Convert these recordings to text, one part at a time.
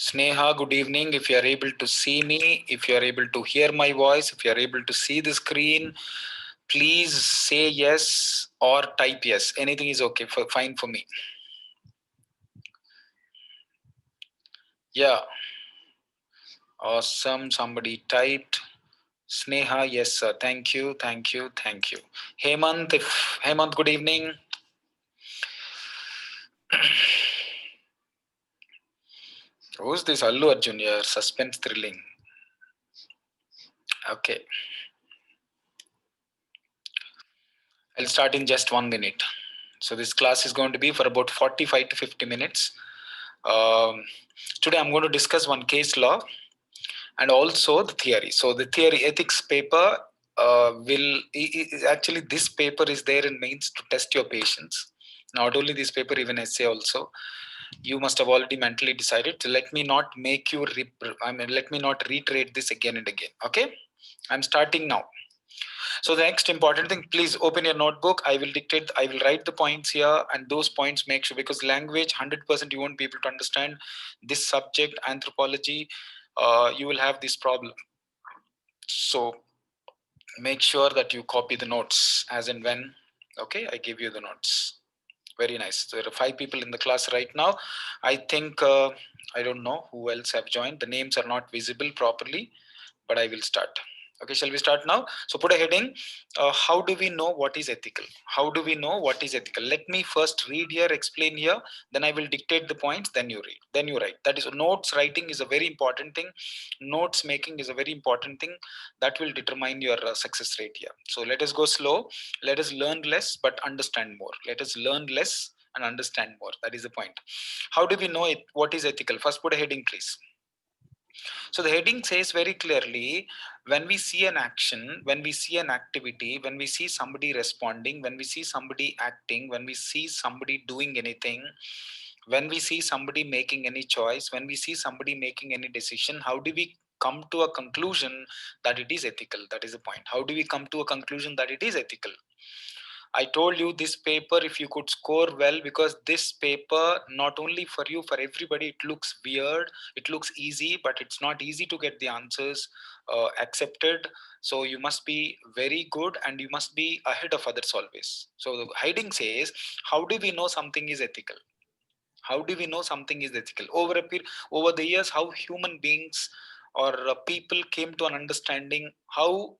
Sneha, good evening. If you are able to see me, if you are able to hear my voice, if you are able to see the screen, please say yes or type yes. Anything is okay, fine for me. Yeah, awesome. Somebody typed. Sneha, yes, sir. Thank you, thank you, thank you. Hemant, good evening. Who's this Allu Arjun here? Suspense thrilling. Okay, I'll start in just 1 minute. So this class is going to be for about 45 to 50 minutes. Um, Today I'm going to discuss one case law and also the theory. So the theory ethics paper actually this paper is there in mains to test your patience. Not only this paper, even essay also. You must have already mentally decided to let me not make you. Let me not reiterate this again and again. Okay, I'm starting now. So the next important thing, please open your notebook. I will write the points here, and those points make sure, because language 100% you won't be able to understand this subject, anthropology. You will have this problem. So make sure that you copy the notes as and when. Okay, I give you the notes. Very nice. So there are 5 people in the class right now. I think I don't know who else have joined. The names are not visible properly, but I will start. Okay, shall we start now? So put a heading. How do we know what is ethical? How do we know what is ethical? Let me first read here, explain here, then I will dictate the points, then you read, then you write. That is, notes writing is a very important thing. Notes making is a very important thing that will determine your success rate here. So let us go slow. Let us learn less but understand more. Let us learn less and understand more. That is the point. How do we know it? What is ethical? First, put a heading, please. So the heading says very clearly, when we see an action, when we see an activity, when we see somebody responding, when we see somebody acting, when we see somebody doing anything, when we see somebody making any choice, when we see somebody making any decision, how do we come to a conclusion that it is ethical? That is the point. How do we come to a conclusion that it is ethical? I told you this paper, if you could score well, because this paper, not only for you, for everybody, it looks weird, it looks easy, but it's not easy to get the answers accepted. So you must be very good and you must be ahead of others always. So the heading says, how do we know something is ethical? How do we know something is ethical? Over the years, how human beings or people came to an understanding, how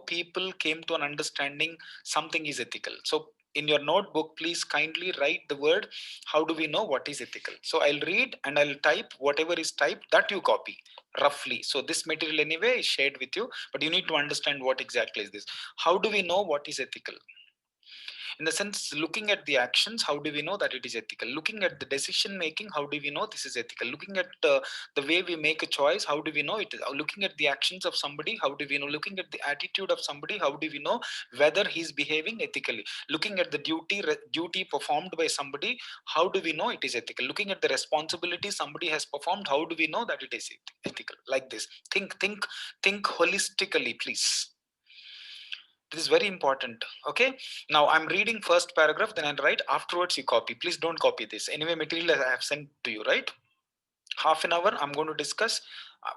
people came to an understanding something is ethical. So in your notebook, please kindly write the word, how do we know what is ethical? So I'll read and I'll type whatever is typed, that you copy roughly. So this material anyway is shared with you, but you need to understand what exactly is this. How do we know what is ethical? In the sense, looking at the actions, how do we know that it is ethical? Looking at the decision making, how do we know this is ethical? Looking at the way we make a choice, how do we know it is? Looking at the actions of somebody, how do we know? Looking at the attitude of somebody, how do we know whether he's behaving ethically? Looking at the duty performed by somebody, how do we know it is ethical? Looking at the responsibility somebody has performed, how do we know that it is ethical? Like this. Think holistically, please. This is very important. Okay, now I'm reading first paragraph, then I'll write, afterwards you copy. Please don't copy this. Anyway, material I have sent to you, right? Half an hour I'm going to discuss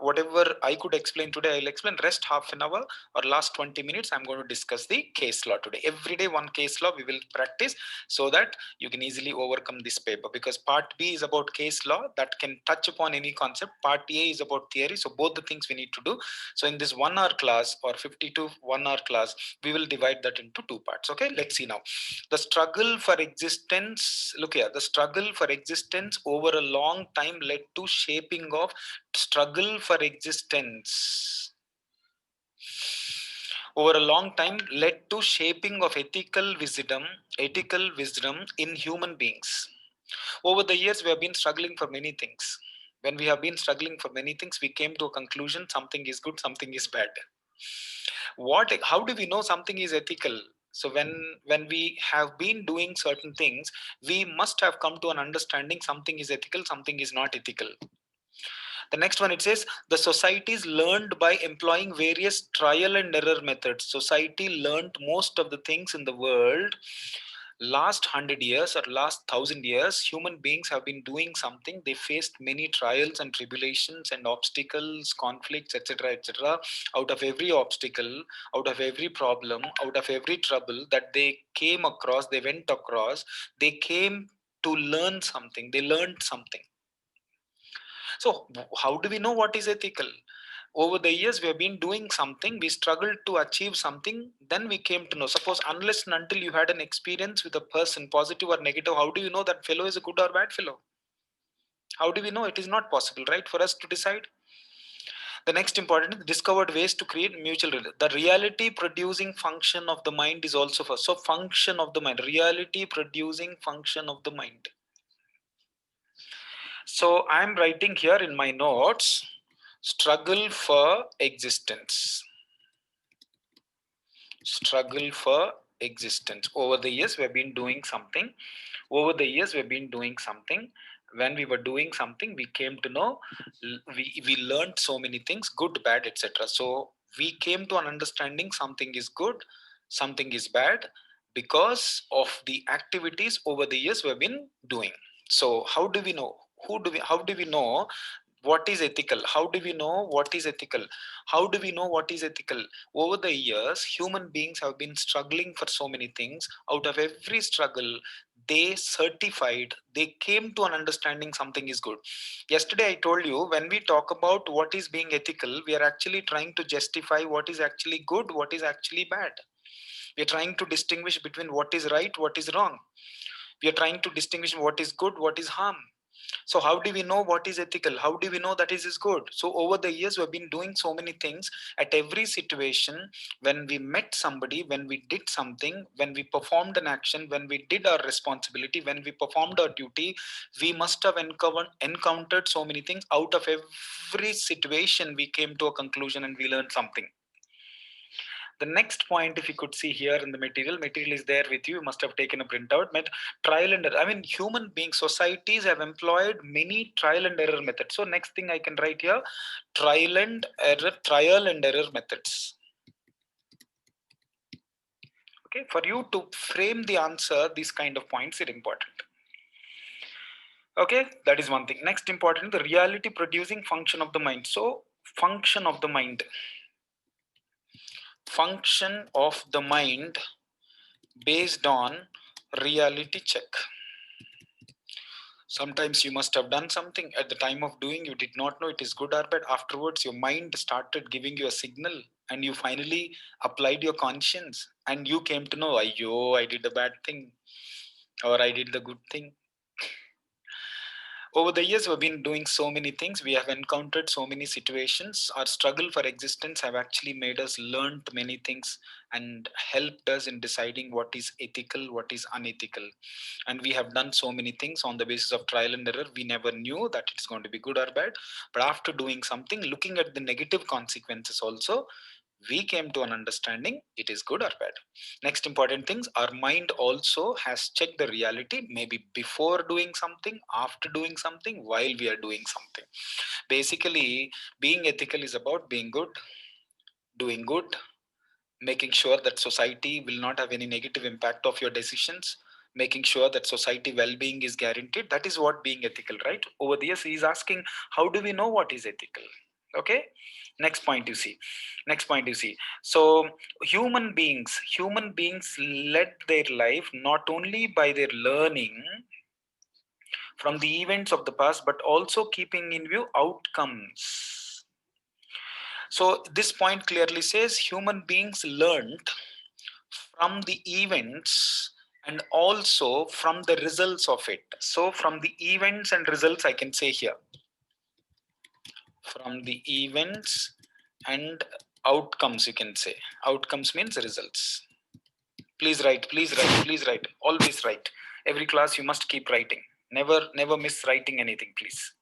whatever I could explain today. I'll explain. Rest half an hour or last 20 minutes I'm going to discuss the case law today. Every day one case law we will practice, so that you can easily overcome this paper, because part B is about case law that can touch upon any concept. Part A is about theory. So both the things we need to do. So in this 1 hour class or 52 1 hour class, we will divide that into 2 parts. Okay, let's see now. The struggle for existence, look here, the struggle for existence over a long time led to shaping of struggle for existence over a long time led to shaping of ethical wisdom in human beings. Over the years, we have been struggling for many things. When we have been struggling for many things, we came to a conclusion: something is good, something is bad. How do we know something is ethical? So when we have been doing certain things, we must have come to an understanding something is ethical, something is not ethical. The next one, it says, the societies learned by employing various trial and error methods. Society learned most of the things in the world Last 100 years or last 1,000 years, human beings have been doing something. They faced many trials and tribulations and obstacles, conflicts, etc., etc. Out of every obstacle, out of every problem, out of every trouble that they came across, they went across, they came to learn something. They learned something. So how do we know what is ethical? Over the years, we have been doing something, we struggled to achieve something, then we came to know. Suppose, unless and until you had an experience with a person, positive or negative, how do you know that fellow is a good or bad fellow? How do we know? It is not possible, right, for us to decide. The next important is discovered ways to create mutual the reality producing function of the mind is also first. So function of the mind, reality producing function of the mind. So I'm writing here in my notes, struggle for existence. Struggle for existence. Over the years, we've been doing something. Over the years, we've been doing something. When we were doing something, we came to know, we learned so many things, good, bad, etc. So we came to an understanding something is good, something is bad, because of the activities over the years we've been doing. So how do we know? How do we know what is ethical? How do we know what is ethical? How do we know what is ethical? Over the years, human beings have been struggling for so many things. Out of every struggle, they certified, they came to an understanding something is good. Yesterday I told you, when we talk about what is being ethical, we are actually trying to justify what is actually good, what is actually bad. We are trying to distinguish between what is right, what is wrong. We are trying to distinguish what is good, what is harm. So how do we know what is ethical? How do we know that is good? So over the years, we've been doing so many things. At every situation, when we met somebody, when we did something, when we performed an action, when we did our responsibility, when we performed our duty, we must have encountered so many things. Out of every situation, we came to a conclusion and we learned something. The next point, if you could see here in the material is there with you. You must have taken a printout. Trial and error. I mean, human beings, societies have employed many trial and error methods. So next thing I can write here, trial and error methods. Okay, for you to frame the answer, these kind of points are important. Okay, that is one thing. Next important, the reality producing function of the mind. So function of the mind. Function of the mind based on reality check. Sometimes you must have done something at the time of doing, you did not know it is good or bad. Afterwards, your mind started giving you a signal and you finally applied your conscience and you came to know, yo, I did the bad thing or I did the good thing. Over the years, we've been doing so many things. We have encountered so many situations. Our struggle for existence have actually made us learn many things and helped us in deciding what is ethical, what is unethical. And we have done so many things on the basis of trial and error. We never knew that it's going to be good or bad. But after doing something, looking at the negative consequences also, we came to an understanding it is good or bad. Next important things, our mind also has checked the reality, maybe before doing something, after doing something, while we are doing something. Basically, being ethical is about being good, doing good, making sure that society will not have any negative impact of your decisions, making sure that society well-being is guaranteed. That is what being ethical, right? Over the years, he is asking, how do we know what is ethical? Okay, next point you see. Next point you see. So human beings led their life not only by their learning from the events of the past, but also keeping in view outcomes. So this point clearly says human beings learned from the events and also from the results of it. So from the events and results, I can say here, from the events and outcomes, you can say. Outcomes means results. Please write, please write, please write, always write. Every class you must keep writing. Never miss writing anything, please.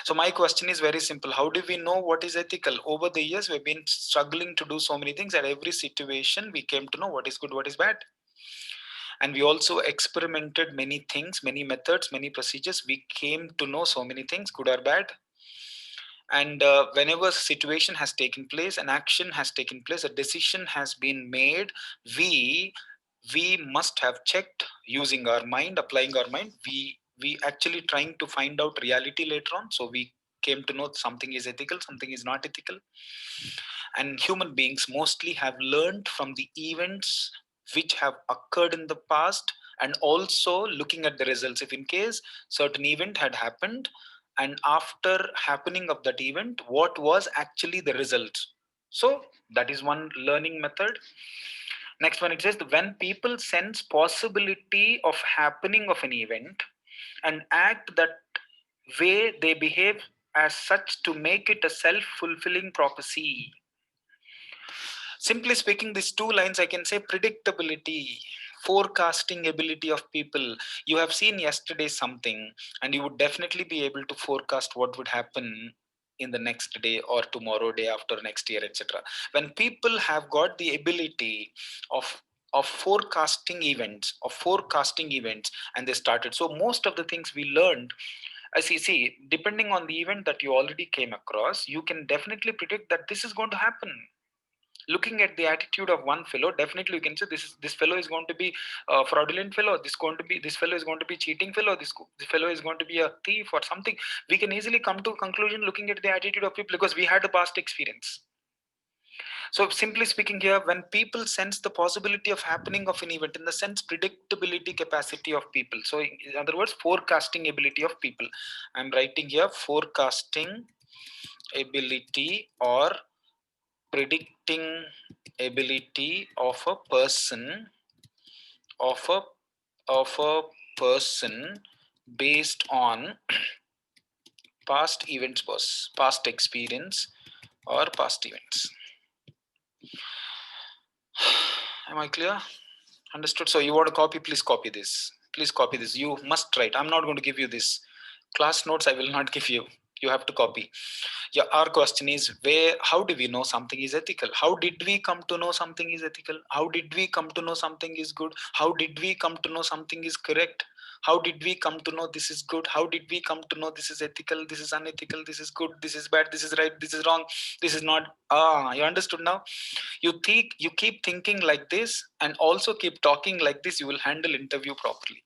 So my question is very simple. How do we know what is ethical? Over the years, we've been struggling to do so many things. At every situation, we came to know what is good, what is bad. And we also experimented many things, many methods, many procedures. We came to know so many things, good or bad. And whenever a situation has taken place, an action has taken place, a decision has been made, we we must have checked using our mind, applying our mind. We actually trying to find out reality later on. So we came to know something is ethical, something is not ethical. And human beings mostly have learned from the events which have occurred in the past, and also looking at the results. If in case certain event had happened, and after happening of that event, what was actually the result. So that is one learning method. Next one, it says when people sense possibility of happening of an event and act that way, they behave as such to make it a self-fulfilling prophecy. Simply speaking, these two lines I can say predictability, forecasting ability of people. You have seen yesterday something, and you would definitely be able to forecast what would happen in the next day or tomorrow, day after, next year, etc. When people have got the ability of forecasting events, and they started. So most of the things we learned, I see, depending on the event that you already came across, you can definitely predict that this is going to happen. Looking at the attitude of one fellow, definitely you can say this fellow is going to be a fraudulent fellow, this fellow is going to be cheating fellow, this fellow is going to be a thief or something. We can easily come to a conclusion looking at the attitude of people, because we had a past experience. So simply speaking here, when people sense the possibility of happening of an event, in the sense predictability capacity of people, so in other words, forecasting ability of people, I'm writing here forecasting ability or predicting ability of a person, of a of a person based on past events, past experience or past events. Am I clear? Understood? So you want to copy, please copy this. Please copy this. You must write. I'm not going to give you this. Class notes I will not give you. You have to copy. Yeah, our question is where, how do we know something is ethical? How did we come to know something is ethical? How did we come to know something is good? How did we come to know something is correct? How did we come to know this is good? How did we come to know this is ethical, this is unethical, this is good, this is bad, this is right, this is wrong, this is not? You understood now? You keep thinking like this and also keep talking like this, you will handle interview properly.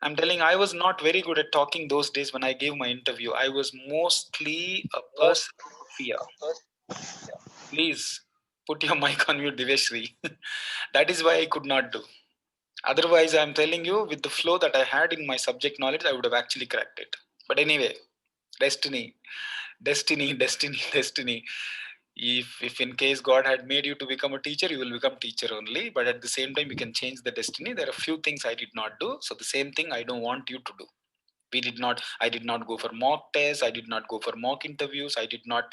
I'm telling, I was not very good at talking those days when I gave my interview. I was mostly a person of fear. Please put your mic on mute, Diveshri. That is why I could not do. Otherwise, I'm telling you, with the flow that I had in my subject knowledge, I would have actually cracked it. But anyway, destiny, destiny. If in case God had made you to become a teacher, you will become teacher only. But at the same time, you can change the destiny. There are a few things I did not do. So the same thing I don't want you to do. I did not go for mock tests, I did not go for mock interviews, I did not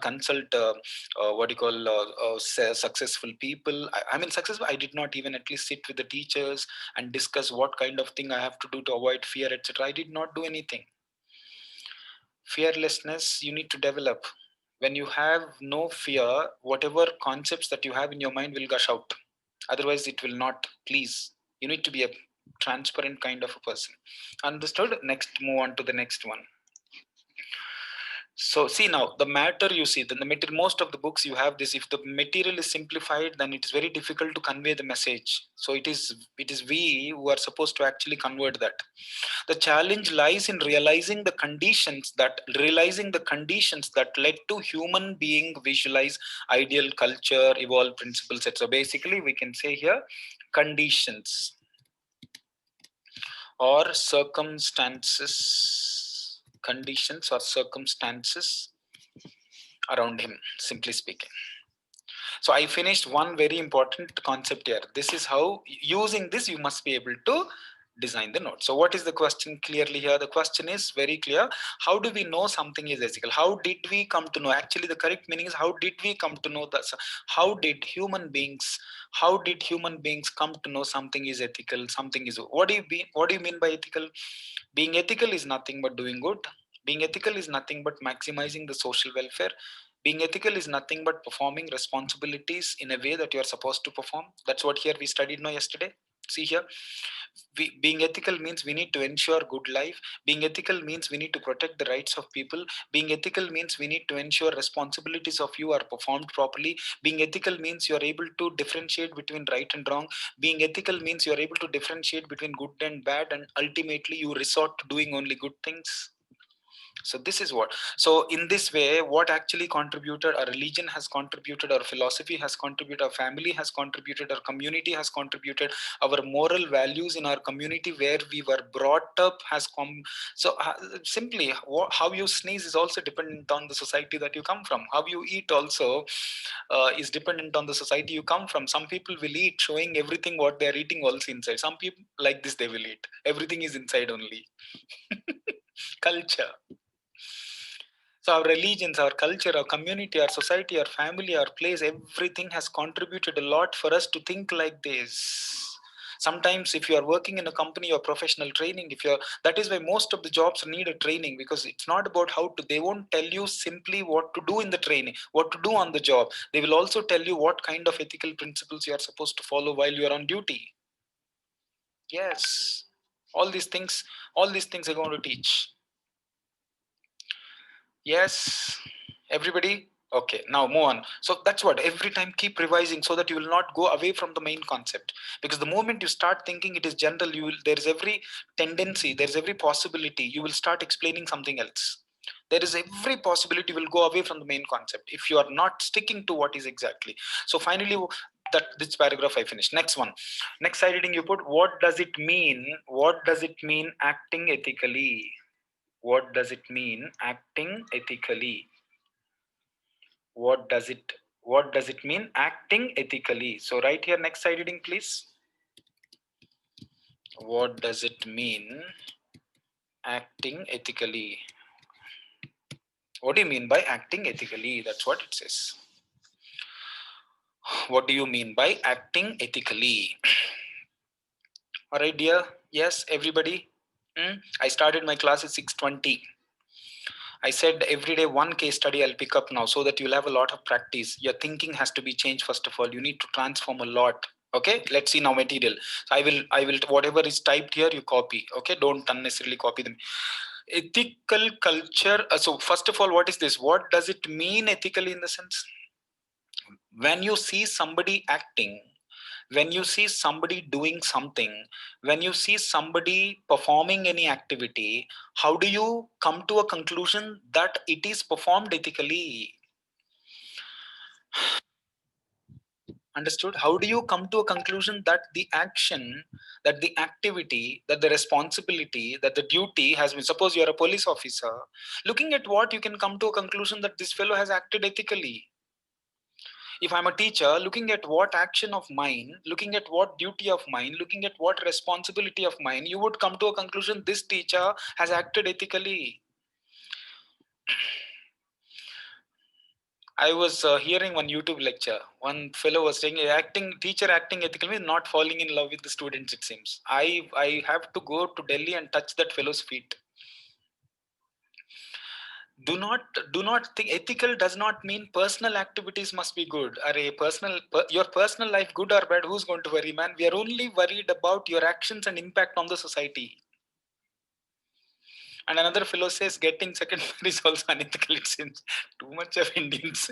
consult what you call successful people. I mean successful, I did not even at least sit with the teachers and discuss what kind of thing I have to do to avoid fear, etc. I did not do anything. Fearlessness you need to develop. When you have no fear, whatever concepts that you have in your mind will gush out, otherwise it will not. Please, you need to be a transparent kind of a person. Understood? Next, move on to the next one. So see, now the matter, you see, then the material, most of the books you have this, if the material is simplified, then it is very difficult to convey the message. So it is we who are supposed to actually convert that. The challenge lies in realizing the conditions that led to human being visualize ideal culture, evolve principles, etc. Basically we can say here conditions or circumstances around him, simply speaking. So I finished one very important concept here. This is how, using this, you must be able to design the note. So what is the question clearly here? The question is very clear. How do we know something is ethical? How did we come to know? Actually, the correct meaning is how did we come to know that? How did human beings come to know something is ethical, something is, what do you mean by ethical? Being ethical is nothing but doing good. Being ethical is nothing but maximizing the social welfare. Being ethical is nothing but performing responsibilities in a way that you are supposed to perform. That's what here we studied yesterday. See here, being ethical means we need to ensure good life. Being ethical means we need to protect the rights of people. Being ethical means we need to ensure responsibilities of you are performed properly. Being ethical means you are able to differentiate between right and wrong. Being ethical means you are able to differentiate between good and bad, and ultimately you resort to doing only good things. So this is what, so in this way, what actually contributed, our religion has contributed, our philosophy has contributed, our family has contributed, our community has contributed, our moral values in our community where we were brought up has come. So simply how you sneeze is also dependent on the society that you come from. How you eat also is dependent on the society you come from. Some people will eat showing everything what they are eating also inside. Some people like this, they will eat everything is inside only. Culture. So our religions, our culture, our community, our society, our family, our place, everything has contributed a lot for us to think like this. Sometimes if you are working in a company or professional training, if you're, that is why most of the jobs need a training, because it's not about how to, they won't tell you simply what to do in the training, what to do on the job. They will also tell you what kind of ethical principles you are supposed to follow while you are on duty. Yes. All these things, all these things are going to teach. Yes, everybody. Okay, now move on. So that's what, every time keep revising so that you will not go away from the main concept. Because the moment you start thinking it is general, you will, there is every tendency, there is every possibility you will start explaining something else. There is every possibility you will go away from the main concept if you are not sticking to what is exactly. So finally, that this paragraph I finished. Next one. Next side reading you put, what does it mean? What does it mean acting ethically? What does it mean acting ethically? What does it mean acting ethically? So right here, next side reading please. What does it mean acting ethically? What do you mean by acting ethically? That's what it says. What do you mean by acting ethically? All right, dear. Yes, everybody. I started my class at 6:20. I said every day one case study I'll pick up now so that you'll have a lot of practice. Your thinking has to be changed first of all. You need to transform a lot. Okay, let's see now material. So I will whatever is typed here you copy. Okay, don't unnecessarily copy them. Ethical culture. So first of all, what is this? What does it mean ethically in the sense? When you see somebody acting, when you see somebody doing something, when you see somebody performing any activity, how do you come to a conclusion that it is performed ethically? Understood? How do you come to a conclusion that the action, that the activity, that the responsibility, that the duty has been, suppose you are a police officer, looking at what you can come to a conclusion that this fellow has acted ethically? If I'm a teacher, looking at what action of mine, looking at what duty of mine, looking at what responsibility of mine, you would come to a conclusion this teacher has acted ethically. I was hearing one YouTube lecture. One fellow was saying, acting teacher acting ethically means not falling in love with the students, it seems. I have to go to Delhi and touch that fellow's feet. Do not think ethical does not mean personal activities must be good. Are a your personal life good or bad, who's going to worry, man? We are only worried about your actions and impact on the society. And another fellow says getting second marriage is also unethical. It seems too much of Indians.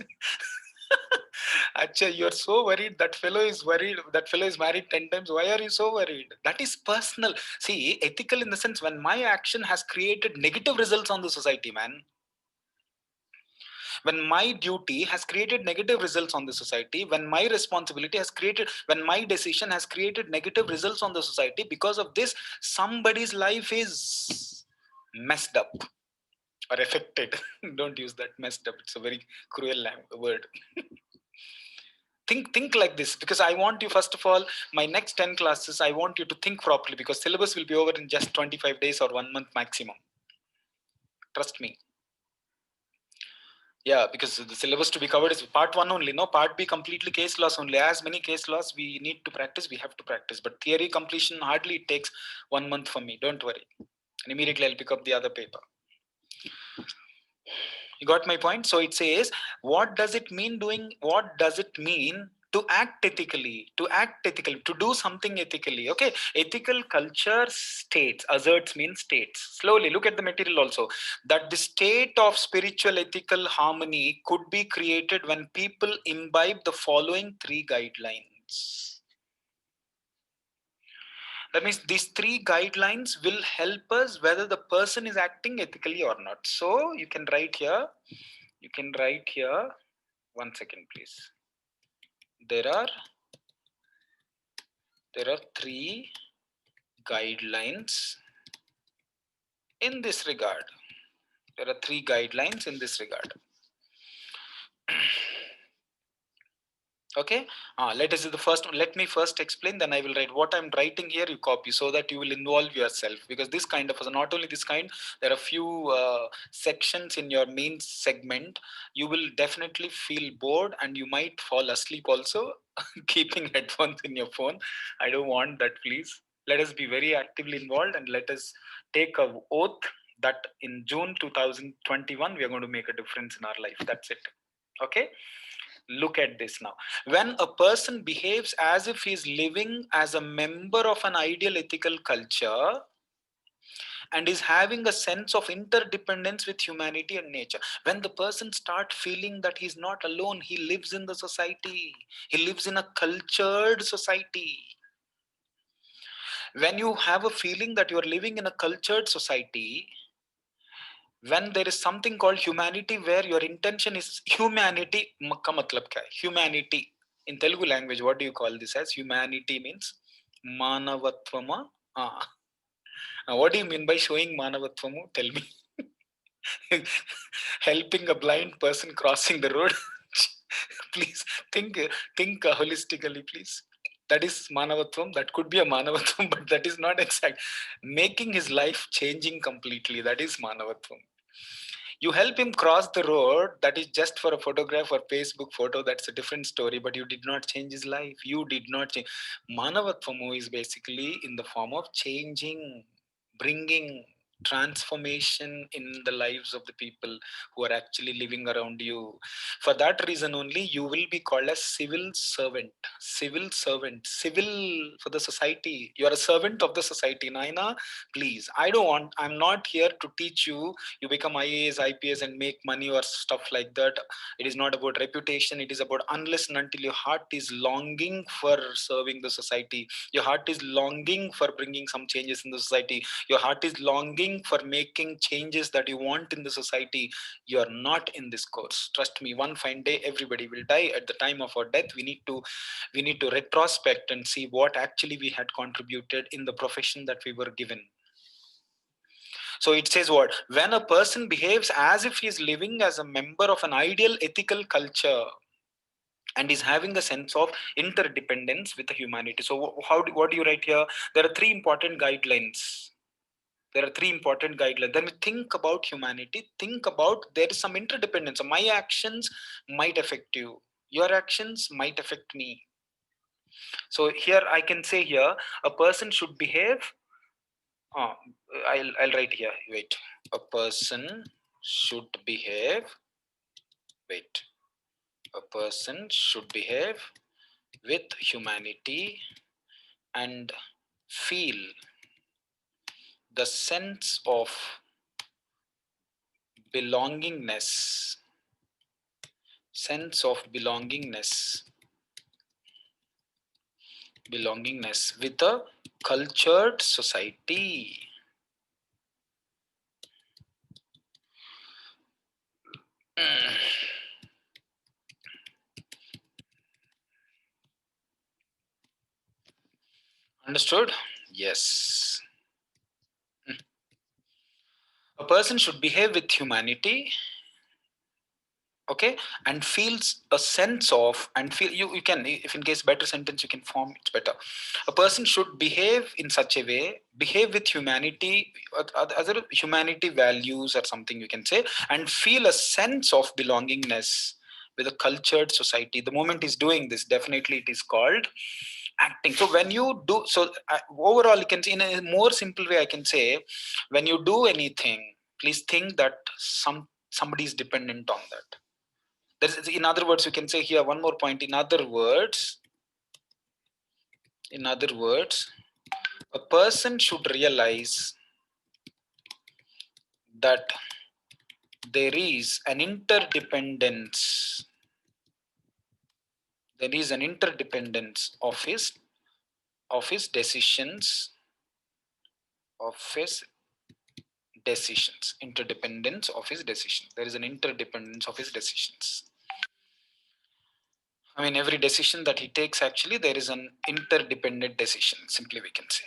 Acha, you are so worried. That fellow is worried. That fellow is married 10 times. Why are you so worried? That is personal. See, ethical in the sense when my action has created negative results on the society, man. When my duty has created negative results on the society, when my responsibility has created, when my decision has created negative results on the society, because of this somebody's life is messed up or affected. Don't use that, messed up, it's a very cruel word. Think like this, because I want you, first of all, my next 10 classes I want you to think properly, because syllabus will be over in just 25 days or 1 month maximum. Trust me. Yeah, because the syllabus to be covered is part one only. No, part B completely case laws only. As many case laws we need to practice, we have to practice. But theory completion hardly it takes 1 month for me. Don't worry. And immediately I'll pick up the other paper. You got my point? So it says, what does it mean doing? What does it mean to act ethically, to do something ethically. Okay, ethical culture states, asserts means states. Slowly look at the material also, that the state of spiritual ethical harmony could be created when people imbibe the following three guidelines. That means these three guidelines will help us whether the person is acting ethically or not. So you can write here, one second please. There are three guidelines in this regard. There are three guidelines in this regard. Okay, let us do the first one. Let me first explain, then I will write. What I'm writing here you copy, so that you will involve yourself, because this kind of, not only this kind, there are few sections in your main segment. You will definitely feel bored and you might fall asleep also keeping headphones in your phone. I don't want that, please. Let us be very actively involved and let us take a oath that in June 2021 we are going to make a difference in our life. That's it. Okay, look at this now. When a person behaves as if he is living as a member of an ideal ethical culture and is having a sense of interdependence with humanity and nature, when the person start feeling that he's not alone, he lives in the society, he lives in a cultured society. When you have a feeling that you are living in a cultured society, when there is something called humanity, where your intention is humanity, ka matlab kya hai? Humanity in Telugu language, what do you call this as? Humanity means manavattvama. ah. What do you mean by showing manavattvamu? Tell me. Helping a blind person crossing the road. Please think holistically, please. That is manavatvam. That could be a manavatvam, but that is not exact. Making his life changing completely, that is manavatvam. You help him cross the road, that is just for a photograph or Facebook photo, that's a different story, but you did not change his life. You did not change. Manavatvamu is basically in the form of changing, bringing transformation in the lives of the people who are actually living around you. For that reason only, you will be called a civil servant. Civil for the society. You are a servant of the society. Naina, please, I'm not here to teach you become IAS, IPS and make money or stuff like that. It is not about reputation. It is about, unless and until your heart is longing for serving the society, your heart is longing for bringing some changes in the society, your heart is longing for making changes that you want in the society, you are not in this course. Trust me, one fine day everybody will die. At the time of our death, we need to retrospect and see what actually we had contributed in the profession that we were given. So it says what? When a person behaves as if he is living as a member of an ideal ethical culture and is having a sense of interdependence with the humanity. So what do you write here? There are three important guidelines. Then we think about humanity. Think about, there is some interdependence. So my actions might affect you. Your actions might affect me. So here I can say here, a person should behave. I'll write here. Wait. A person should behave. Wait. A person should behave with humanity and feel the sense of belongingness. Belongingness with a cultured society. Understood? Yes. A person should behave with humanity, okay, and feels a sense of, and feel, you can, if in case better sentence you can form, it's better. A person should behave in such a way, behave with humanity, other humanity values or something you can say, and feel a sense of belongingness with a cultured society. The moment he's doing this, definitely it is called acting. So when you do so, overall you can see, in a more simple way I can say, when you do anything, please think that somebody is dependent on that. In other words, you can say here one more point. In other words, a person should realize that there is an interdependence. There is an interdependence of his decisions, of his decisions. Interdependence of his decisions. There is an interdependence of his decisions. I mean, every decision that he takes, actually, there is an interdependent decision. Simply, we can say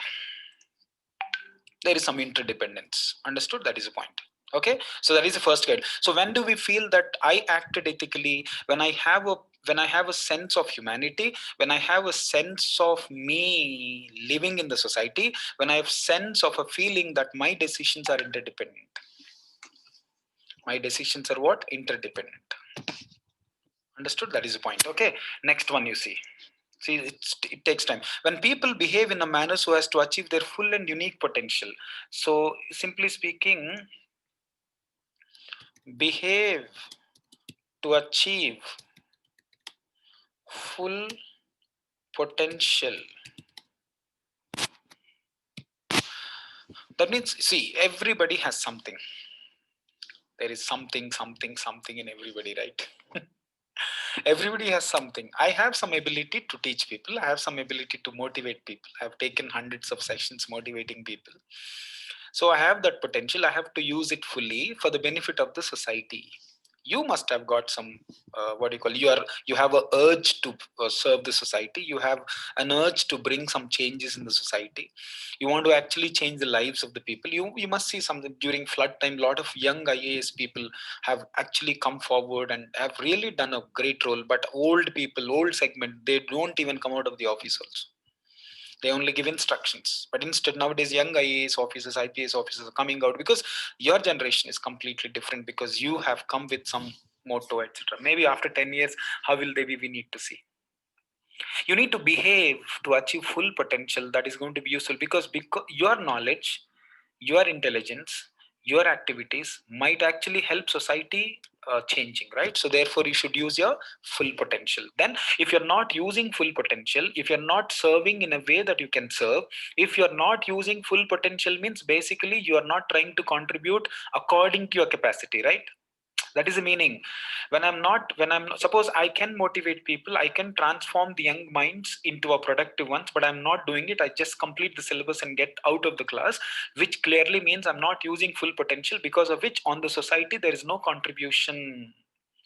there is some interdependence. Understood? That is the point. Okay, so that is the first guide. So when do we feel that I acted ethically? When I have a sense of humanity, when I have a sense of me living in the society, when I have sense of a feeling that my decisions are interdependent. My decisions are what? Interdependent. Understood? That is the point. Okay, next one you see. See, it takes time. When people behave in a manner so as to achieve their full and unique potential. So, simply speaking, behave to achieve full potential. That means, see, everybody has something. There is something in everybody, right? Everybody has something. I have some ability to teach people. I have some ability to motivate people. I have taken hundreds of sessions motivating people. So I have that potential. I have to use it fully for the benefit of the society. You must have got some what do you call, you have a urge to serve the society. You have an urge to bring some changes in the society. You want to actually change the lives of the people. You must see something during flood time. A lot of young IAS people have actually come forward and have really done a great role. But old people, old segment, they don't even come out of the office also. They only give instructions. But instead, nowadays, young IAS officers, IPS officers are coming out because your generation is completely different, because you have come with some motto, etc. Maybe after 10 years, how will they be? We need to see. You need to behave to achieve full potential. That is going to be useful, because your knowledge, your intelligence, your activities might actually help society changing, right? So therefore you should use your full potential. Then if you're not using full potential, if you're not serving in a way that you can serve, if you're not using full potential, means basically you are not trying to contribute according to your capacity, right? That is the meaning. When I'm suppose I can motivate people, I can transform the young minds into a productive ones, but I'm not doing it. I just complete the syllabus and get out of the class, which clearly means I'm not using full potential, because of which on the society there is no contribution,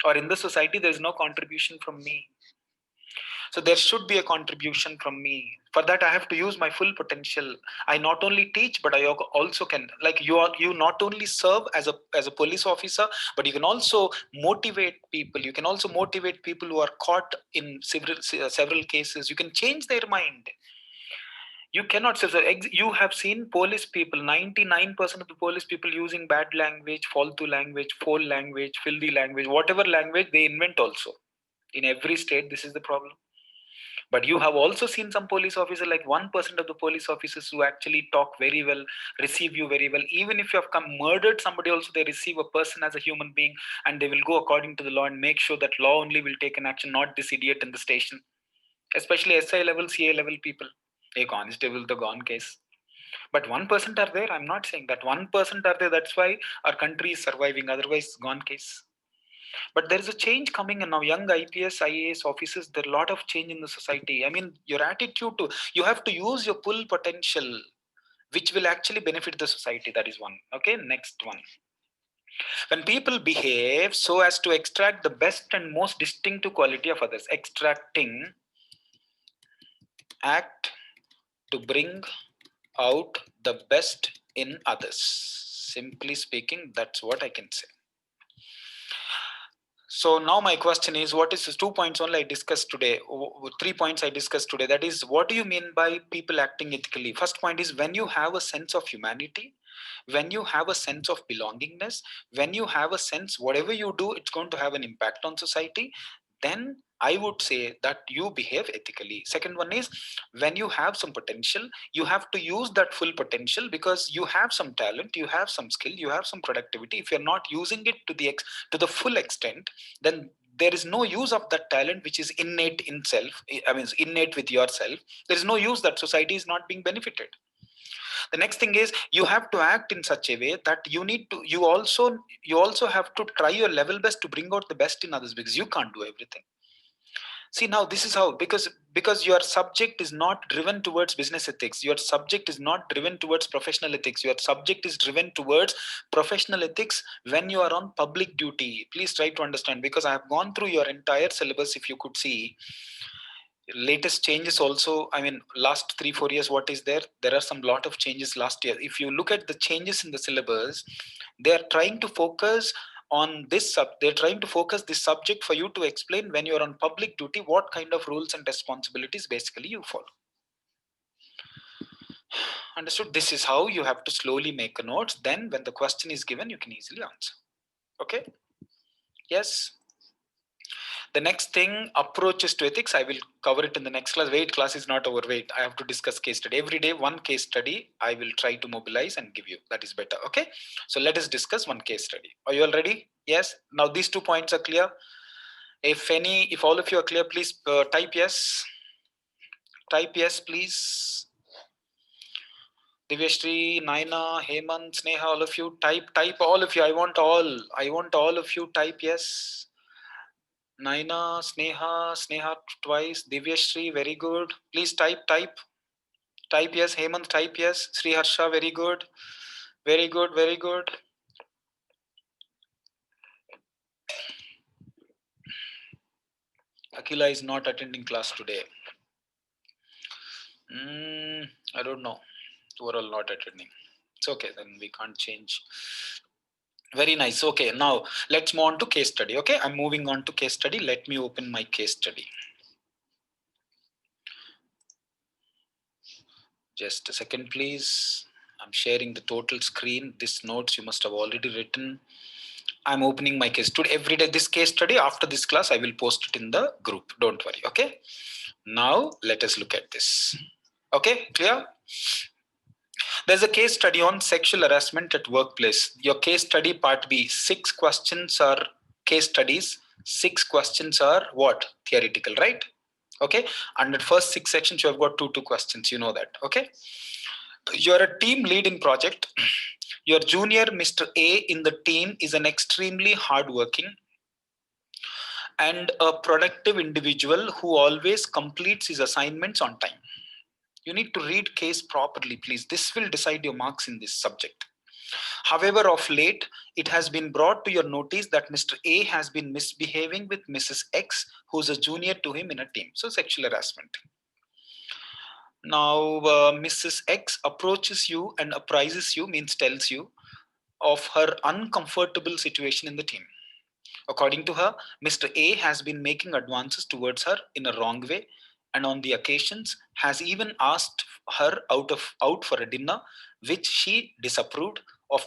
or in the society there is no contribution from me. So there should be a contribution from me. For that, I have to use my full potential. I not only teach, but I also can, like, you not only serve as a police officer, but you can also motivate people. You can also motivate people who are caught in several cases. You can change their mind. You cannot say, so you have seen police people, 99% of the police people using bad language, faltu language, foul language, filthy language, whatever language they invent also. In every state, this is the problem. But you have also seen some police officer, like 1% of the police officers who actually talk very well, receive you very well. Even if you have come murdered somebody also, they receive a person as a human being, and they will go according to the law and make sure that law only will take an action, not this idiot in the station. Especially SI level, CA level people. A constable, the gone case. But 1% are there. I'm not saying that 1% are there. That's why our country is surviving. Otherwise, gone case. But there is a change coming in now. Young IPS, IAS officers, there are a lot of change in the society. I mean, your attitude to, you have to use your full potential, which will actually benefit the society. That is one. Okay, next one. When people behave so as to extract the best and most distinctive quality of others, extracting, act to bring out the best in others. Simply speaking, that's what I can say. So now my question is, what is this 2 points only I discussed today? 3 points I discussed today. That is, what do you mean by people acting ethically? First point is, when you have a sense of humanity, when you have a sense of belongingness, when you have a sense, whatever you do, it's going to have an impact on society, then I would say that you behave ethically. Second one is, when you have some potential, you have to use that full potential, because you have some talent, you have some skill, you have some productivity. If you're not using it to the full extent, then there is no use of that talent which is innate in self, I mean innate with yourself. There is no use, that society is not being benefited. The next thing is you have to act in such a way that you also have to try your level best to bring out the best in others, because you can't do everything. See, now this is how, because your subject is not driven towards business ethics, your subject is not driven towards professional ethics, your subject is driven towards professional ethics when you are on public duty. Please try to understand, because I have gone through your entire syllabus. If you could see latest changes also, I mean last 3-4 years, what is there, there are some lot of changes last year. If you look at the changes in the syllabus, they are trying to focus on this they're trying to focus this subject for you to explain when you're on public duty what kind of rules and responsibilities basically you follow. Understood? This is how you have to slowly make a notes, then when the question is given you can easily answer. Okay, yes. The next thing, approaches to ethics, I will cover it in the next class. Wait, class is not over. Wait, I have to discuss case study. Every day, one case study I will try to mobilize and give you. That is better. Okay. So let us discuss one case study. Are you all ready? Yes. Now these 2 points are clear. If all of you are clear, please type yes. Type yes, please. Divyashri, Naina, Hemant, Sneha, all of you type all of you. I want all of you type yes. Naina, Sneha twice, Divyashri, very good. Please type yes. Hemant, type yes. Sri Harsha, very good. Very good, very good. Akila is not attending class today. I don't know. Overall not attending. It's okay, then we can't change. Very nice. Okay, now let's move on to case study. Okay, I'm moving on to case study. Let me open my case study. Just a second, please. I'm sharing the total screen. This notes you must have already written. I'm opening my case today. Every day, this case study, after this class, I will post it in the group. Don't worry. Okay. Now, let us look at this. Okay, clear? There's a case study on sexual harassment at workplace. Your case study part B, 6 questions are case studies. 6 questions are what? Theoretical, right? Okay. And the first 6 sections, you have got two questions. You know that. Okay. You're a team lead in project. Your junior, Mr. A, in the team is an extremely hardworking and a productive individual who always completes his assignments on time. You need to read case properly, please. This will decide your marks in this subject. However, of late, it has been brought to your notice that Mr. A has been misbehaving with Mrs. X, who's a junior to him in a team. So, sexual harassment. Now, Mrs. X approaches you and apprises you, means tells you, of her uncomfortable situation in the team. According to her, Mr. A has been making advances towards her in a wrong way, and on the occasions has even asked her out for a dinner, which she disapproved of.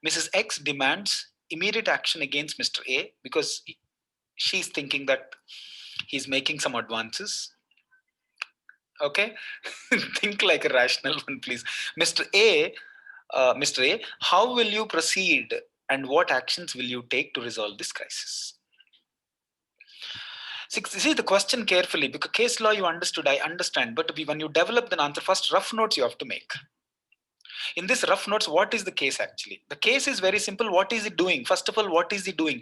Mrs. X demands immediate action against Mr. A because she's thinking that he's making some advances. Okay, think like a rational one, please. Mr. A, how will you proceed and what actions will you take to resolve this crisis? See the question carefully, because case law you understood, I understand, but when you develop the answer, first rough notes you have to make. In this rough notes, what is the case actually? The case is very simple. What is he doing? First of all, what is he doing?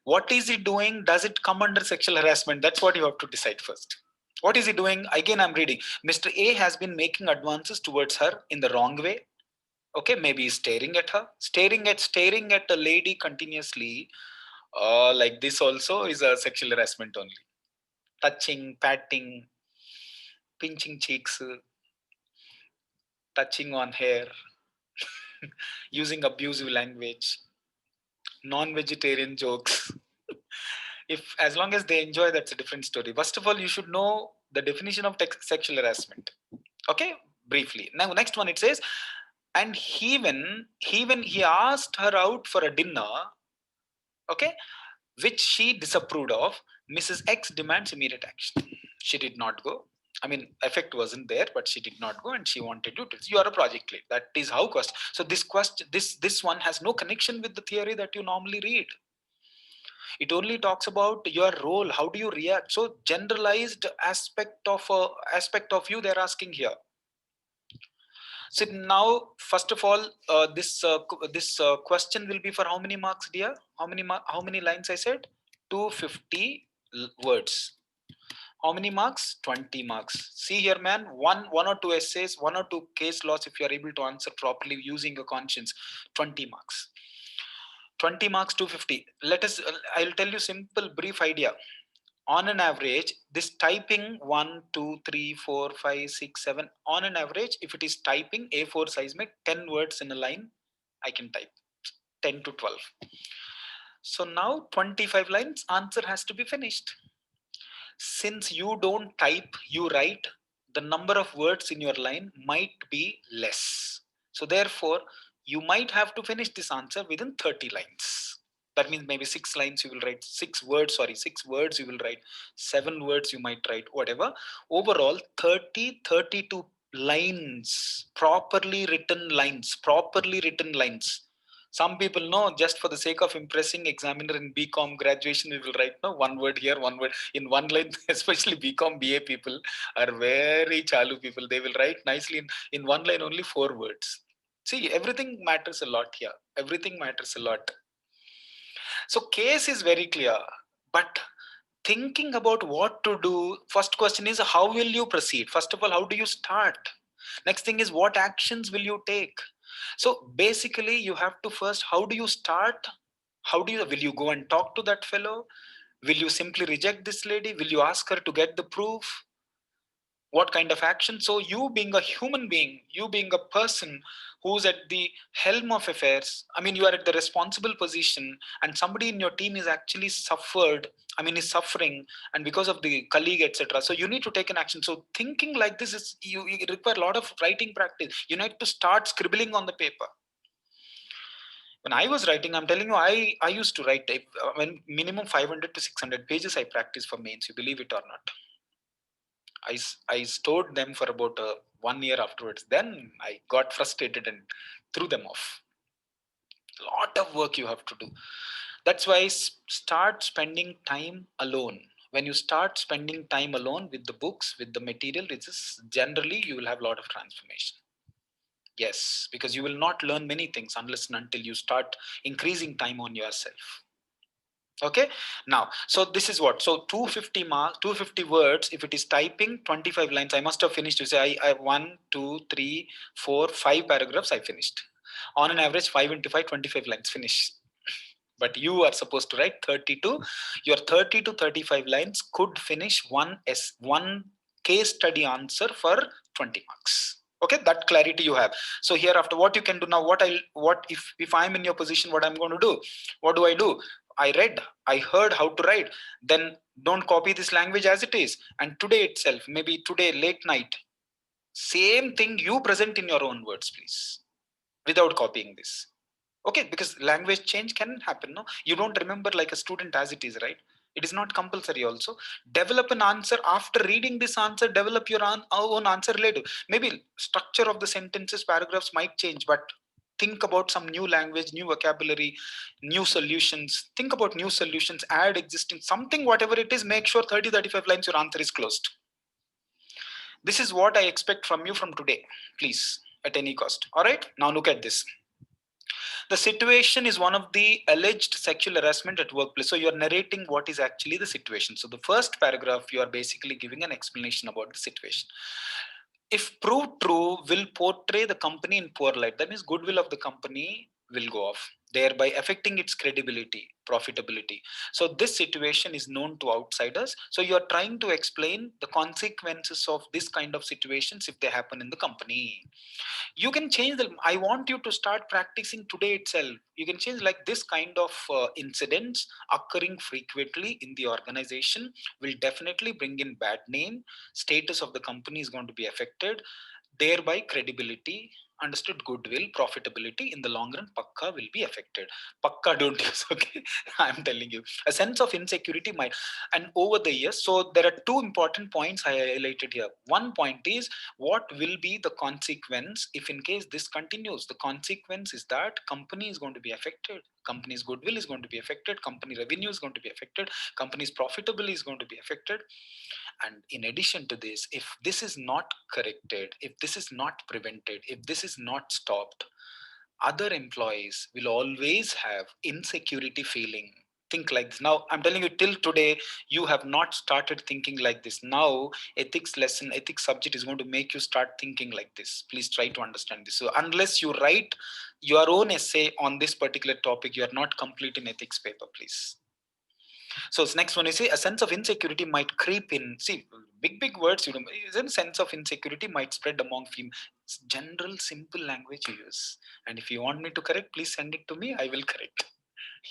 What is he doing? Does it come under sexual harassment? That's what you have to decide first. What is he doing? Again, I'm reading. Mr. A has been making advances towards her in the wrong way. Okay, maybe he's staring at her, staring at a lady continuously. Like this also is a sexual harassment only. Touching, patting, pinching cheeks, touching on hair, using abusive language, non-vegetarian jokes. If as long as they enjoy, that's a different story. First of all, you should know the definition of sexual harassment. Okay, briefly. Now, next one, it says, and he asked her out for a dinner, okay, which she disapproved of. Mrs. X demands immediate action. She did not go. I mean, effect wasn't there, but she did not go, and she wanted you to. You are a project lead. That is how question. So this one has no connection with the theory that you normally read. It only talks about your role. How do you react? So generalized aspect of you they're asking here. So now, first of all, this question will be for how many marks, dear? How many lines? I said 250 words. How many marks? 20 marks. See here, man. One or two essays, one or two case laws. If you are able to answer properly using your conscience, 20 marks. 20 marks, 250. Let us. I'll tell you simple, brief idea. On an average, this typing 1 2 3 4 5 6 7, on an average, if it is typing A4 size make 10 words in a line, I can type 10 to 12. So now 25 lines, answer has to be finished. Since you don't type, you write, the number of words in your line might be less. So therefore, you might have to finish this answer within 30 lines. That means maybe 6 lines you will write, 6 words you will write, 7 words you might write, whatever. Overall, 32 lines, properly written lines. Some people know, just for the sake of impressing examiner in BCom graduation, we will write no one word here, one word in one line. Especially BCom BA people are very chalu people. They will write nicely in one line only 4 words. See, everything matters a lot here. Everything matters a lot. So case is very clear, but thinking about what to do, first question is how will you proceed? First of all, how do you start? Next thing is what actions will you take? So basically you have to first, how do you start? Will you go and talk to that fellow? Will you simply reject this lady? Will you ask her to get the proof? What kind of action? So you being a human being, you being a person who's at the helm of affairs, I mean, you are at the responsible position, and somebody in your team is actually is suffering, and because of the colleague, etc. So you need to take an action. So thinking like this is, you require a lot of writing practice. You need to start scribbling on the paper. When I was writing, I'm telling you, I used to write when minimum 500 to 600 pages I practice for mains, you believe it or not. I stored them for about 1 year afterwards. Then I got frustrated and threw them off. A lot of work you have to do. That's why start spending time alone. When you start spending time alone with the books, with the material, it's just generally you will have a lot of transformation. Yes, because you will not learn many things unless and until you start increasing time on yourself. Okay, now so this is what, so 250 marks, 250 words. If it is typing 25 lines, I must have finished. You say I 1 2 3 4 5 paragraphs I finished. On an average 5 into 5, 25 lines finish. But you are supposed to write 32. Your 30 to 35 lines could finish one case study answer for 20 marks. Okay, that clarity you have. So here after, what you can do now, what if I'm in your position, what I'm going to do? What do? I read, I heard how to write. Then don't copy this language as it is. And today itself, maybe today late night, same thing you present in your own words, please, without copying this. Okay, because language change can happen. No, you don't remember like a student as it is, right? It is not compulsory. Also, develop an answer after reading this answer. Develop your own answer related. Maybe structure of the sentences, paragraphs might change, but think about some new language, new vocabulary, new solutions. Think about new solutions, add existing something, whatever it is. Make sure 30-35 lines your answer is closed. This is what I expect from you from today, please, at any cost. All right, now look at this. The situation is one of the alleged sexual harassment at workplace. So you're narrating what is actually the situation. So the first paragraph, you are basically giving an explanation about the situation. If proved true, will portray the company in poor light. That means goodwill of the company will go off, thereby affecting its credibility, profitability. So this situation is known to outsiders. So you are trying to explain the consequences of this kind of situations if they happen in the company. You can change them. I want you to start practicing today itself. You can change like this kind of incidents occurring frequently in the organization will definitely bring in bad name. Status of the company is going to be affected, thereby credibility, understood, goodwill, profitability in the long run pakka will be affected. Pakka don't use. Okay, I'm telling you, a sense of insecurity might. And over the years, so there are two important points I highlighted here. One point is, what will be the consequence if in case this continues? The consequence is that company is going to be affected. Company's goodwill is going to be affected, company revenue is going to be affected, company's profitability is going to be affected. And in addition to this, if this is not corrected, if this is not prevented, if this is not stopped, other employees will always have insecurity feeling. Think like this. Now I'm telling you, till today you have not started thinking like this. Now ethics lesson, ethics subject is going to make you start thinking like this. Please try to understand this. So unless you write your own essay on this particular topic, you are not complete in ethics paper, please. So next one is, a sense of insecurity might creep in. See, big words. You know, a sense of insecurity might spread among female. General, simple language you use. And if you want me to correct, please send it to me. I will correct.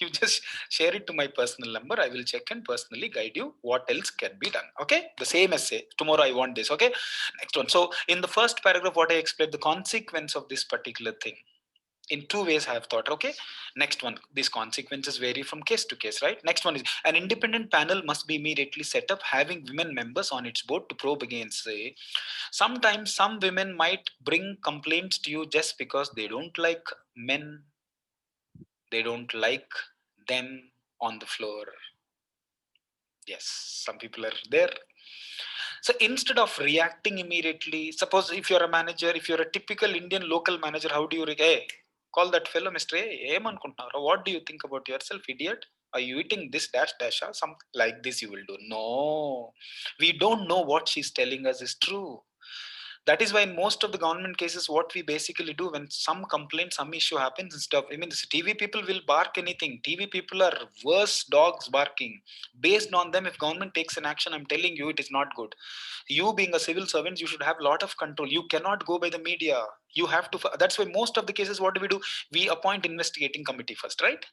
You just share it to my personal number. I will check and personally guide you what else can be done. Okay, the same essay. Tomorrow I want this. Okay, next one. So in the first paragraph, what I explained, the consequence of this particular thing, in two ways I have thought. Okay, next one, these consequences vary from case to case, right? Next one is, an independent panel must be immediately set up having women members on its board to probe against. Say, sometimes some women might bring complaints to you just because they don't like men, they don't like them on the floor. Yes, some people are there. So instead of reacting immediately, suppose if you're a manager, if you're a typical Indian local manager, how do you react? Hey, call that fellow, Mr. A, what do you think about yourself, idiot? Are you eating this dash dash? Something like this you will do. No, we don't know what she's telling us is true. That is why in most of the government cases, what we basically do when some complaint, some issue happens and stuff, I mean, this TV people will bark anything. TV people are worse dogs barking. Based on them, if government takes an action, I'm telling you, it is not good. You being a civil servant, you should have a lot of control. You cannot go by the media. You have to. That's why most of the cases, what do? We appoint investigating committee first, right?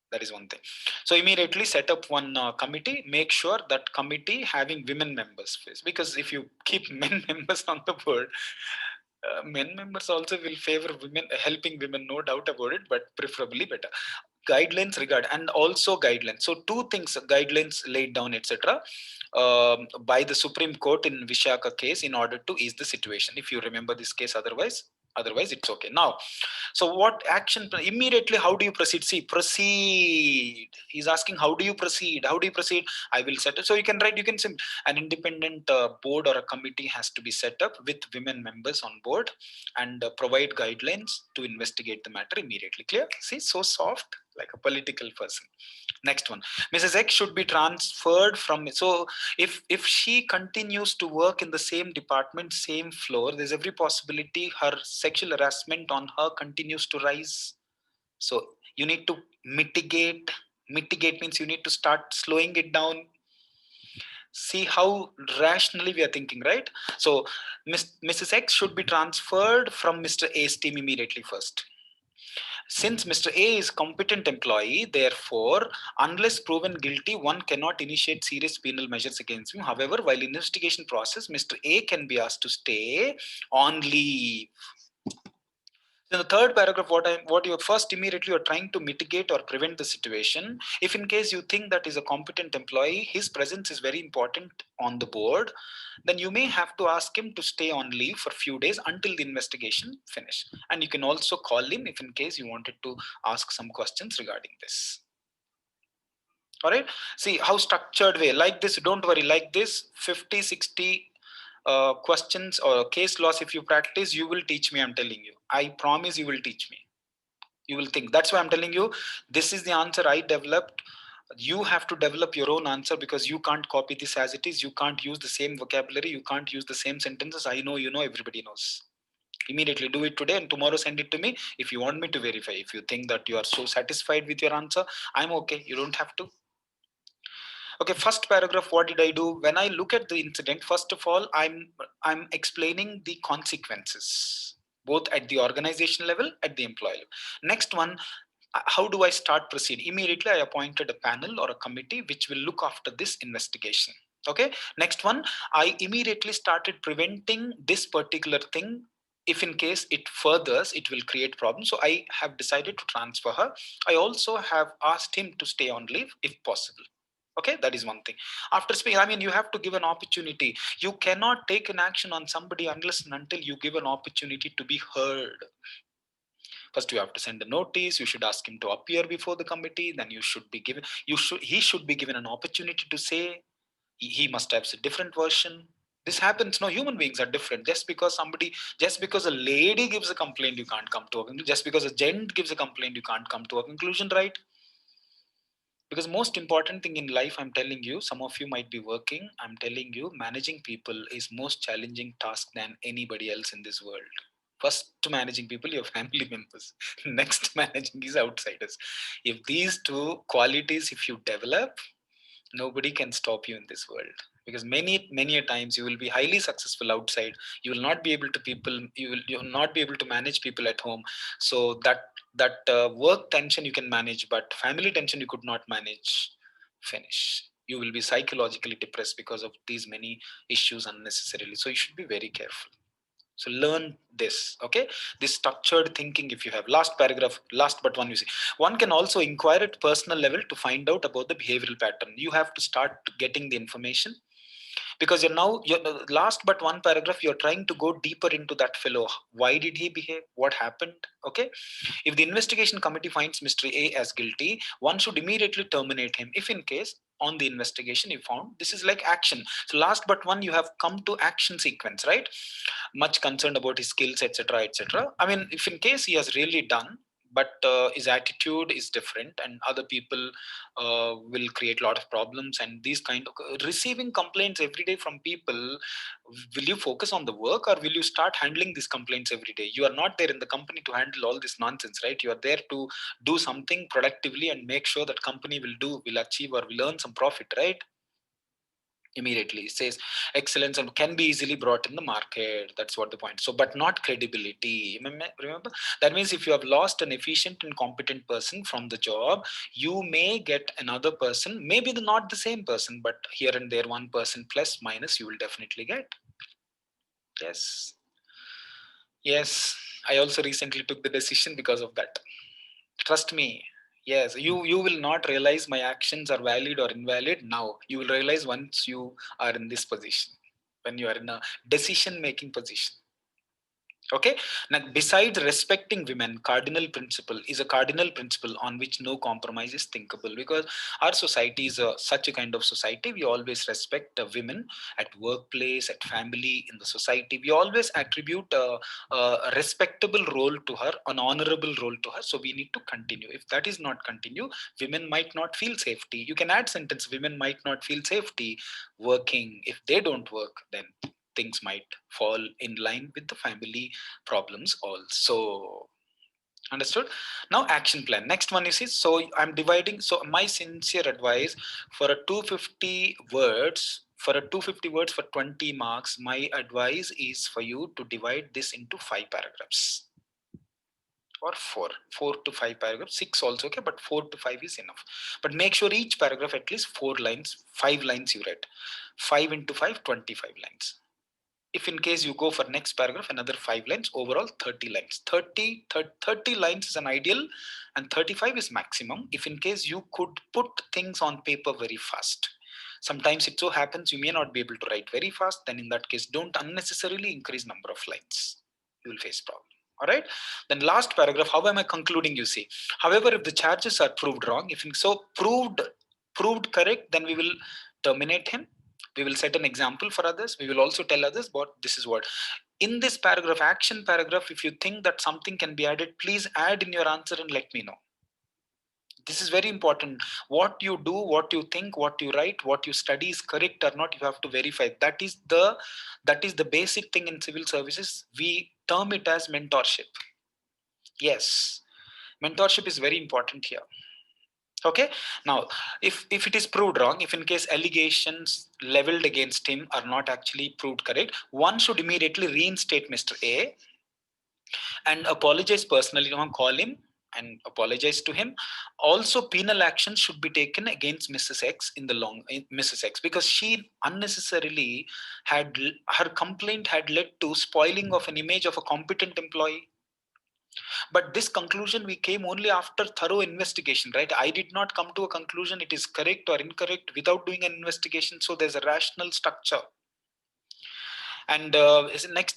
That is one thing. So immediately set up one committee. Make sure that committee having women members first, because if you keep men members on the board, men members also will favor women, helping women, no doubt about it, but preferably better. Guidelines regard, and also guidelines. So two things, guidelines laid down, etc. By the Supreme Court in Vishaka case in order to ease the situation. If you remember this case, otherwise it's okay. Now, so what action immediately? How do you proceed? See, proceed. He's asking, how do you proceed? How do you proceed? I will set it. So you can write. You can say an independent board or a committee has to be set up with women members on board and provide guidelines to investigate the matter immediately. Clear? See, so soft, like a political person. Next one, Mrs. X should be transferred from. So if she continues to work in the same department, same floor, there's every possibility her sexual harassment on her continues to rise. So you need to mitigate. Mitigate means you need to start slowing it down. See how rationally we are thinking, right? So Mrs. X should be transferred from Mr. A's team immediately first. Since Mr. A is competent employee, therefore, unless proven guilty, one cannot initiate serious penal measures against him. However, while investigation process, Mr. A can be asked to stay on leave. In the third paragraph, what you first immediately are trying to mitigate or prevent the situation. If in case you think that is a competent employee, his presence is very important on the board, then you may have to ask him to stay on leave for a few days until the investigation finish. And you can also call him if in case you wanted to ask some questions regarding this. All right. See how structured way like this. Don't worry, like this 50, 60 questions or case laws. If you practice, you will teach me. I'm telling you. I promise you will teach me. You will think. That's why I'm telling you. This is the answer I developed. You have to develop your own answer because you can't copy this as it is. You can't use the same vocabulary. You can't use the same sentences. I know, you know, everybody knows. Immediately do it today and tomorrow send it to me if you want me to verify. If you think that you are so satisfied with your answer, I'm okay. You don't have to. Okay, first paragraph, what did I do? When I look at the incident, first of all, I'm explaining the consequences, both at the organization level, at the employee level. Next one, how do I start proceed? Immediately I appointed a panel or a committee which will look after this investigation. Okay, next one, I immediately started preventing this particular thing. If in case it furthers, it will create problems. So I have decided to transfer her. I also have asked him to stay on leave if possible. Okay, that is one thing. After speaking, I mean, you have to give an opportunity. You cannot take an action on somebody unless and until you give an opportunity to be heard. First you have to send a notice, you should ask him to appear before the committee, then he should be given an opportunity to say. He must have a different version. This happens. No, human beings are different. Just because a lady gives a complaint, you can't come to a conclusion. Just because a gent gives a complaint, you can't come to a conclusion, right? Because most important thing in life, I'm telling you, some of you might be working, I'm telling you, managing people is most challenging task than anybody else in this world. First to managing people, your family members. Next managing is outsiders. If these two qualities, if you develop, nobody can stop you in this world, because many a times you will be highly successful outside, you will not be able to you will not be able to manage people at home. So that work tension you can manage, but family tension you could not manage. Finish, you will be psychologically depressed because of these many issues unnecessarily. So you should be very careful. So learn this, okay? This structured thinking. If you have last paragraph, last but one, you see, one can also inquire at personal level to find out about the behavioral pattern. You have to start getting the information, because you're last but one paragraph, you're trying to go deeper into that fellow. Why did he behave? What happened? Okay. If the investigation committee finds Mr. A as guilty, one should immediately terminate him. If in case on the investigation you found, this is like action. So last but one, you have come to action sequence, right? Much concerned about his skills, etc., etc. I mean, if in case he has really done, but his attitude is different, and other people will create a lot of problems, and these kind of receiving complaints every day from people, will you focus on the work, or will you start handling these complaints every day? You are not there in the company to handle all this nonsense, right? You are there to do something productively and make sure that company will achieve or will earn some profit, right? Immediately it says excellence and can be easily brought in the market. That's what the point. So but not credibility. Remember, that means if you have lost an efficient and competent person from the job, you may get another person, maybe not the same person, but here and there, one person plus minus, you will definitely get. Yes, yes, I also recently took the decision because of that. Trust me. Yes, you will not realize my actions are valid or invalid now. You will realize once you are in this position, when you are in a decision making position. Okay. Now, besides respecting women, is a cardinal principle on which no compromise is thinkable, because our society is such a kind of society. We always respect women at workplace, at family, in the society. We always attribute a respectable role to her, an honorable role to her. So we need to continue. If that is not continue, women might not feel safety. You can add sentence: women might not feel safety working. If they don't work, then things might fall in line with the family problems also. Understood? Now action plan. Next one, you see, so I'm dividing. So my sincere advice, for a 250 words, for 20 marks, my advice is for you to divide this into 5 paragraphs, or four to five paragraphs. Six also okay, but 4 to 5 is enough. But make sure each paragraph at least 4 lines, 5 lines you read. 5 into 5, 25 lines. If in case you go for next paragraph, another 5 lines, overall 30 lines. 30 lines is an ideal, and 35 is maximum. If in case you could put things on paper very fast, sometimes it so happens you may not be able to write very fast, then in that case don't unnecessarily increase number of lines. You will face problem. All right. Then last paragraph, how am I concluding? You see, however, if the charges are proved wrong, if so proved correct, then we will terminate him. We will set an example for others. We will also tell others what this is what. In this paragraph, action paragraph, if you think that something can be added, please add in your answer and let me know. This is very important. What you do, what you think, what you write, what you study is correct or not, you have to verify. That is the basic thing in civil services. We term it as mentorship. Yes, mentorship is very important here. Okay. Now, if it is proved wrong, if in case allegations leveled against him are not actually proved correct, one should immediately reinstate Mr. A and apologize personally. Call him and apologize to him. Also, penal action should be taken against Mrs. X Mrs. X, because she unnecessarily her complaint had led to spoiling of an image of a competent employee. But this conclusion we came only after thorough investigation, right? I did not come to a conclusion it is correct or incorrect without doing an investigation. So there's a rational structure. And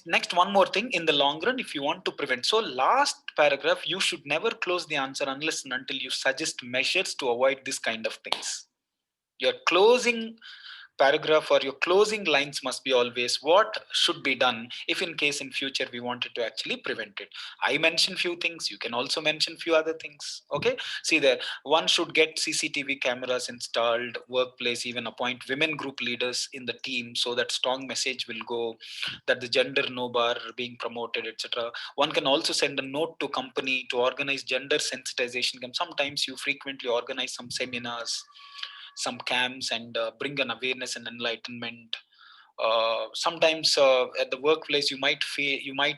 next one more thing, in the long run, if you want to prevent, so last paragraph, you should never close the answer unless and until you suggest measures to avoid this kind of things. Your closing paragraph or your closing lines must be always what should be done if in case in future we wanted to actually prevent it. I mentioned few things, you can also mention few other things. Okay, see there, one should get CCTV cameras installed workplace, even appoint women group leaders in the team so that strong message will go that the gender no bar being promoted, etc. One can also send a note to company to organize gender sensitization camp. Sometimes you frequently organize some seminars, some camps, and bring an awareness and enlightenment. Sometimes at the workplace you might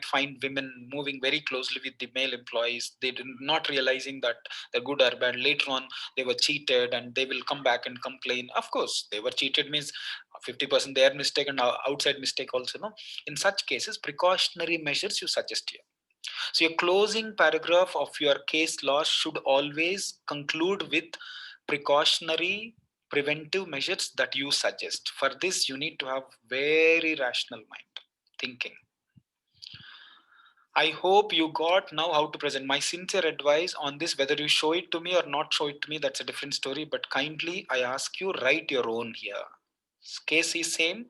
find women moving very closely with the male employees. They do not realizing that they're good or bad. Later on they were cheated and they will come back and complain. Of course, they were cheated means 50% their mistake and outside mistake also, no. In such cases, precautionary measures you suggest here. So your closing paragraph of your case law should always conclude with precautionary preventive measures that you suggest. For this, you need to have very rational mind thinking. I hope you got now how to present. My sincere advice on this, whether you show it to me or not show it to me, that's a different story. But kindly, I ask you, write your own here. Case is same,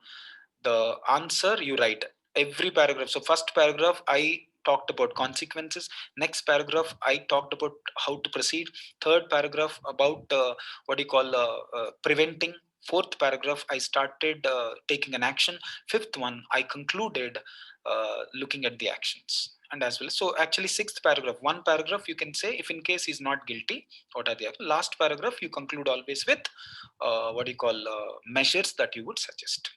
the answer you write every paragraph. So first paragraph I talked about consequences, next paragraph I talked about how to proceed, third paragraph about what do you call preventing, fourth paragraph I started taking an action, fifth one I concluded looking at the actions. And as well, so actually sixth paragraph, one paragraph you can say if in case he's not guilty, what are the last paragraph you conclude always with what do you call measures that you would suggest.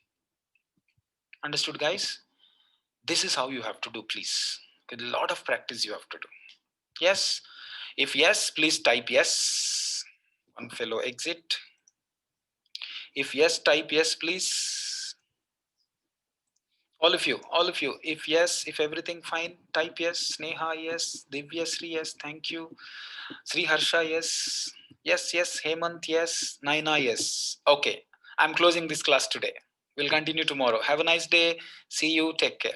Understood, guys? This is how you have to do, please. With a lot of practice you have to do. Yes? If yes, please type yes. One fellow exit. If yes, type yes, please. All of you. If yes, if everything fine, type yes. Sneha, yes. Divya Sri, yes. Thank you. Sri Harsha, yes. Yes, yes. Hemant, yes. Naina, yes. Okay. I'm closing this class today. We'll continue tomorrow. Have a nice day. See you. Take care.